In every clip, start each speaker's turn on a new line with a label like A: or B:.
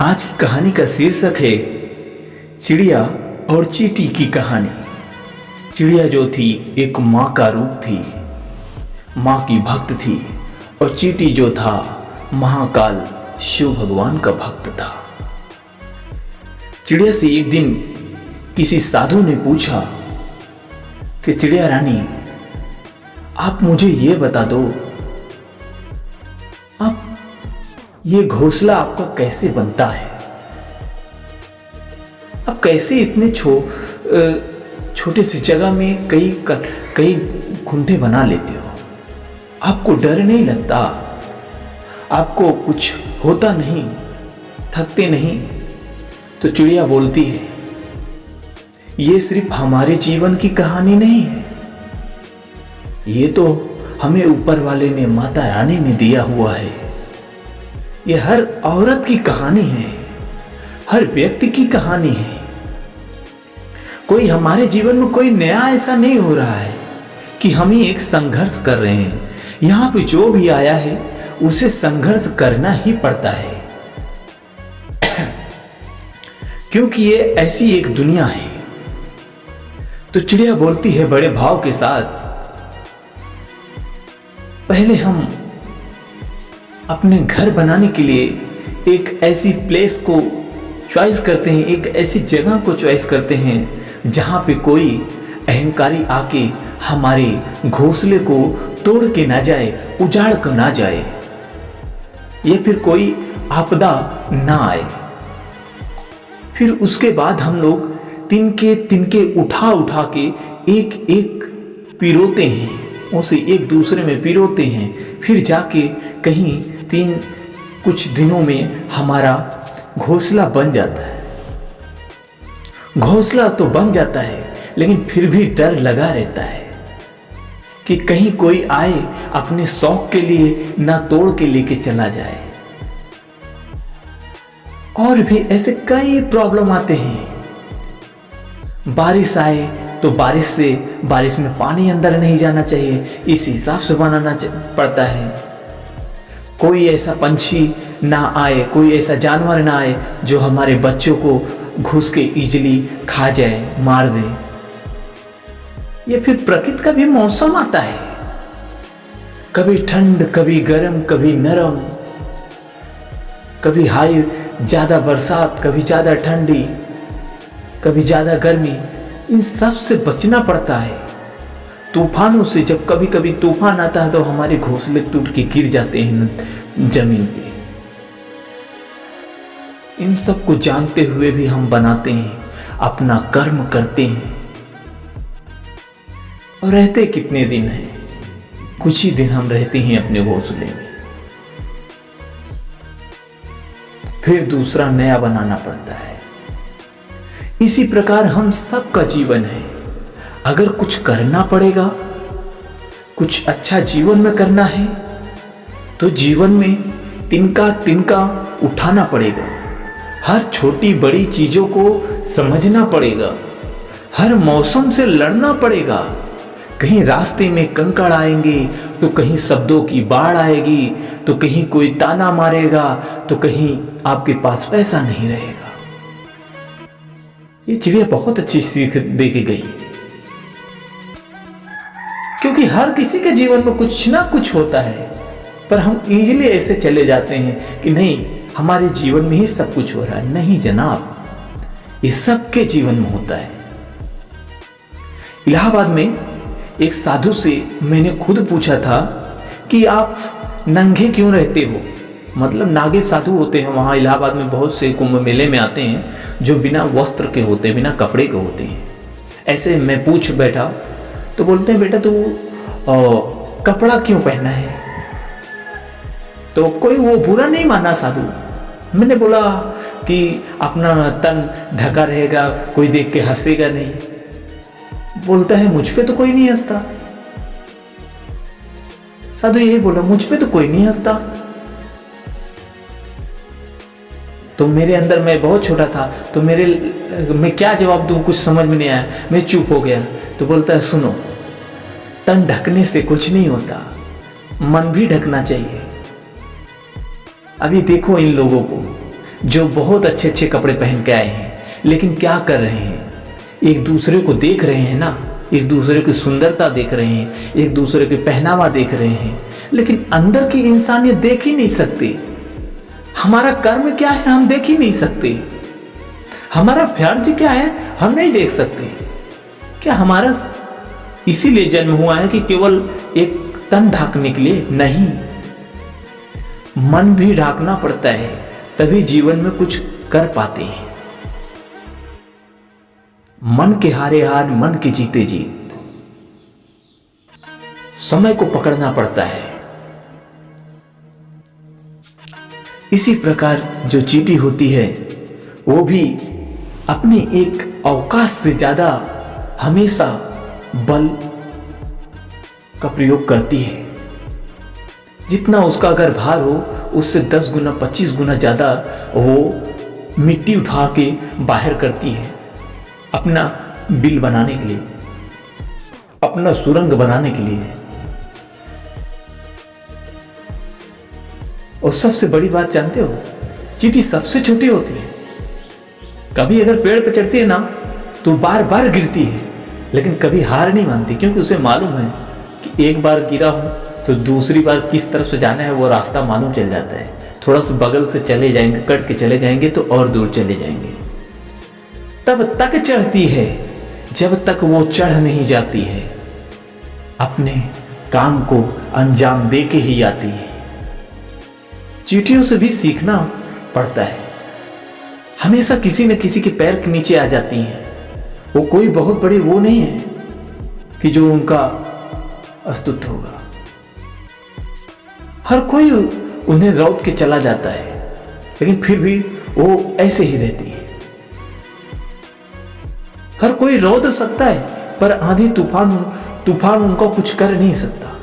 A: आज की कहानी का शीर्षक है चिड़िया और चींटी की कहानी। चिड़िया जो थी एक माँ का रूप थी, माँ की भक्त थी, और चींटी जो था महाकाल शिव भगवान का भक्त था। चिड़िया से एक दिन किसी साधु ने पूछा कि चिड़िया रानी, आप मुझे ये बता दो, आप ये घोंसला आपका कैसे बनता है? आप कैसे इतने छोटे से जगह में कई खुंटे बना लेते हो? आपको डर नहीं लगता? आपको कुछ होता नहीं? थकते नहीं? तो चिड़िया बोलती है, ये सिर्फ हमारे जीवन की कहानी नहीं है, ये तो हमें ऊपर वाले ने, माता रानी ने दिया हुआ है। ये हर औरत की कहानी है, हर व्यक्ति की कहानी है। कोई हमारे जीवन में कोई नया ऐसा नहीं हो रहा है कि हम ही एक संघर्ष कर रहे हैं। यहां पे जो भी आया है उसे संघर्ष करना ही पड़ता है, क्योंकि ये ऐसी एक दुनिया है। तो चिड़िया बोलती है बड़े भाव के साथ, पहले हम अपने घर बनाने के लिए एक ऐसी प्लेस को चॉइस करते हैं, एक ऐसी जगह को चॉइस करते हैं जहां पे कोई अहंकारी आके हमारे घोंसले को तोड़ के ना जाए, उजाड़ कर ना जाए, या फिर कोई आपदा ना आए। फिर उसके बाद हम लोग तिनके तिनके उठा के एक एक पिरोते हैं, उसे एक दूसरे में पिरोते हैं। फिर जाके कहीं कुछ दिनों में हमारा घोंसला बन जाता है। घोंसला तो बन जाता है, लेकिन फिर भी डर लगा रहता है कि कहीं कोई आए अपने शौक के लिए ना तोड़ के लेके चला जाए। और भी ऐसे कई प्रॉब्लम आते हैं। बारिश आए तो बारिश में पानी अंदर नहीं जाना चाहिए, इस हिसाब से बनाना पड़ता है। कोई ऐसा पंछी ना आए, कोई ऐसा जानवर ना आए जो हमारे बच्चों को घुस के इजली खा जाए, मार दे। या फिर प्रकृति का भी मौसम आता है, कभी ठंड, कभी गर्म, कभी नरम, कभी हाई ज्यादा बरसात, कभी ज्यादा ठंडी, कभी ज्यादा गर्मी। इन सब से बचना पड़ता है। तूफानों से, जब कभी कभी तूफान आता है तो हमारे घोंसले टूट के गिर जाते हैं जमीन पे। इन सब को जानते हुए भी हम बनाते हैं, अपना कर्म करते हैं। और रहते कितने दिन हैं? कुछ ही दिन हम रहते हैं अपने घोंसले में, फिर दूसरा नया बनाना पड़ता है। इसी प्रकार हम सबका जीवन है। अगर कुछ करना पड़ेगा, कुछ अच्छा जीवन में करना है, तो जीवन में तिनका तिनका उठाना पड़ेगा। हर छोटी बड़ी चीजों को समझना पड़ेगा, हर मौसम से लड़ना पड़ेगा। कहीं रास्ते में कंकड़ आएंगे तो कहीं शब्दों की बाढ़ आएगी, तो कहीं कोई ताना मारेगा, तो कहीं आपके पास पैसा नहीं रहेगा। ये चिड़िया बहुत अच्छी सीख दे के गई, क्योंकि हर किसी के जीवन में कुछ ना कुछ होता है, पर हम इजीली ऐसे चले जाते हैं कि नहीं, हमारे जीवन में ही सब कुछ हो रहा है। नहीं जनाब, ये सबके जीवन में होता है। इलाहाबाद में एक साधु से मैंने खुद पूछा था कि आप नंगे क्यों रहते हो? मतलब नागे साधु होते हैं वहाँ इलाहाबाद में, बहुत से कुंभ मेले में आते हैं जो बिना वस्त्र के होते हैं, बिना कपड़े के होते हैं। ऐसे मैं पूछ बैठा तो बोलते हैं, बेटा तू कपड़ा क्यों पहना है? तो कोई वो बुरा नहीं माना साधु। मैंने बोला कि अपना तन ढका रहेगा, कोई देख के हंसेगा नहीं। बोलता है, मुझ पे तो कोई नहीं हंसता। साधु यही बोला, मुझ पे तो कोई नहीं हंसता। तो मेरे अंदर, मैं बहुत छोटा था, तो मैं क्या जवाब दूं, कुछ समझ में नहीं आया। मैं चुप हो गया। तो बोलता है, सुनो, तन ढकने से कुछ नहीं होता, मन भी ढकना चाहिए। अभी देखो इन लोगों को, जो बहुत अच्छे अच्छे कपड़े पहन के आए हैं, लेकिन क्या कर रहे हैं? एक दूसरे को देख रहे हैं ना, एक दूसरे की सुंदरता देख रहे हैं, एक दूसरे के पहनावा देख रहे हैं, लेकिन अंदर की इंसानियत देख ही नहीं सकते। हमारा कर्म क्या है हम देख ही नहीं सकते, हमारा फर्ज क्या है हम नहीं देख सकते। क्या हमारा इसीलिए जन्म हुआ है कि केवल एक तन ढांकने के लिए? नहीं, मन भी ढांकना पड़ता है, तभी जीवन में कुछ कर पाते हैं। मन के हारे हार, मन के जीते जीत। समय को पकड़ना पड़ता है। इसी प्रकार जो चींटी होती है वो भी अपने एक अवकाश से ज्यादा हमेशा बल का प्रयोग करती है। जितना उसका अगर भार हो उससे 10 गुना 25 गुना ज्यादा वो मिट्टी उठा के बाहर करती है, अपना बिल बनाने के लिए, अपना सुरंग बनाने के लिए। और सबसे बड़ी बात जानते हो, चींटी सबसे छोटी होती है। कभी अगर पेड़ पर चढ़ती है ना तो बार बार गिरती है, लेकिन कभी हार नहीं मानती, क्योंकि उसे मालूम है कि एक बार गिरा हूं तो दूसरी बार किस तरफ से जाना है वो रास्ता मालूम चल जाता है। थोड़ा सा बगल से चले जाएंगे, कट के चले जाएंगे तो और दूर चले जाएंगे। तब तक चढ़ती है जब तक वो चढ़ नहीं जाती है, अपने काम को अंजाम दे के ही आती है। चींटियों से भी सीखना पड़ता है, हमेशा किसी न किसी के पैर के नीचे आ जाती हैं। वो कोई बहुत बड़ी वो नहीं है कि जो उनका अस्तित्व होगा। हर कोई उन्हें रौंद के चला जाता है, लेकिन फिर भी वो ऐसे ही रहती है। हर कोई रौंद सकता है, पर आंधी तूफान उनको कुछ कर नहीं सकता।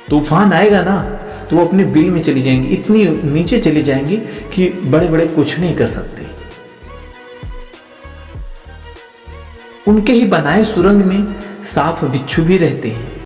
A: तूफान आएगा ना तो वो अपने बिल में चली जाएंगी, इतनी नीचे चली जाएंगी कि बड़े बड़े कुछ नहीं कर सकते। उनके ही बनाए सुरंग में सांप बिच्छू भी रहते हैं।